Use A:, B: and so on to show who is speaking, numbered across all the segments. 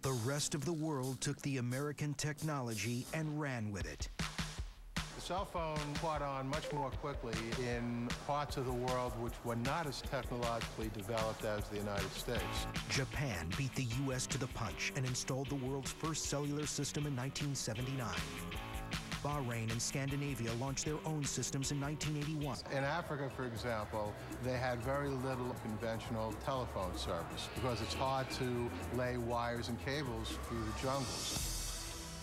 A: The rest of the world took the American technology and ran with it.
B: The cell phone caught on much more quickly in parts of the world which were not as technologically developed as the United States.
A: Japan beat the U.S. to the punch and installed the world's first cellular system in 1979. Bahrain and Scandinavia launched their own systems in 1981.
B: In Africa, for example, they had very little conventional telephone service because it's hard to lay wires and cables through the jungles.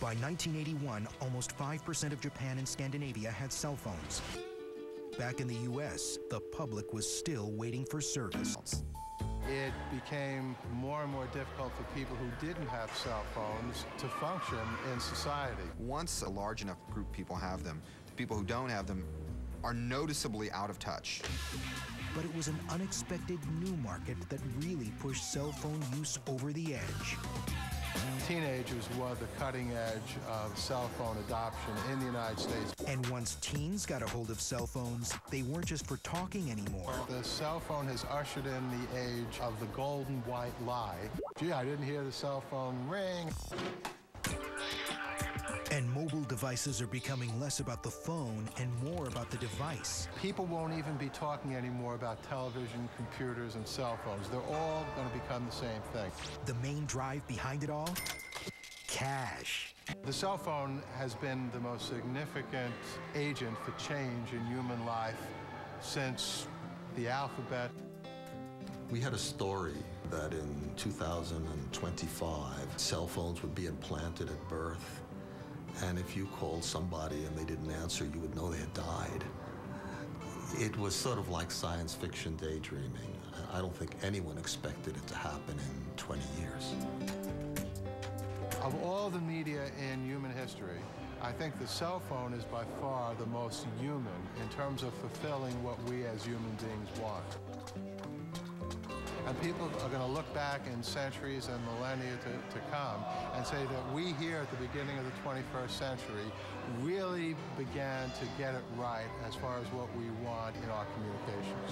A: By 1981, almost 5% of Japan and Scandinavia had cell phones. Back in the U.S., the public was still waiting for service.
B: It became more and more difficult for people who didn't have cell phones to function in society.
C: Once a large enough group of people have them, people who don't have them are noticeably out of touch.
A: But it was an unexpected new market that really pushed cell phone use over the edge.
B: Teenagers were the cutting edge of cell phone adoption in the United States.
A: And once teens got a hold of cell phones, they weren't just for talking anymore.
B: The cell phone has ushered in the age of the golden white lie. Gee, I didn't hear the cell phone ring.
A: And mobile devices are becoming less about the phone and more about the device.
B: People won't even be talking anymore about television, computers, and cell phones. They're all going to become the same thing.
A: The main drive behind it all? Cash.
B: The cell phone has been the most significant agent for change in human life since the alphabet.
D: We had a story that in 2025, cell phones would be implanted at birth. And if you called somebody and they didn't answer, you would know they had died. It was sort of like science fiction daydreaming. I don't think anyone expected it to happen in 20 years.
B: Of all the media in human history, I think the cell phone is by far the most human in terms of fulfilling what we as human beings want. And people are going to look back in centuries and millennia to come and say that we here at the beginning of the 21st century really began to get it right as far as what we want in our communications.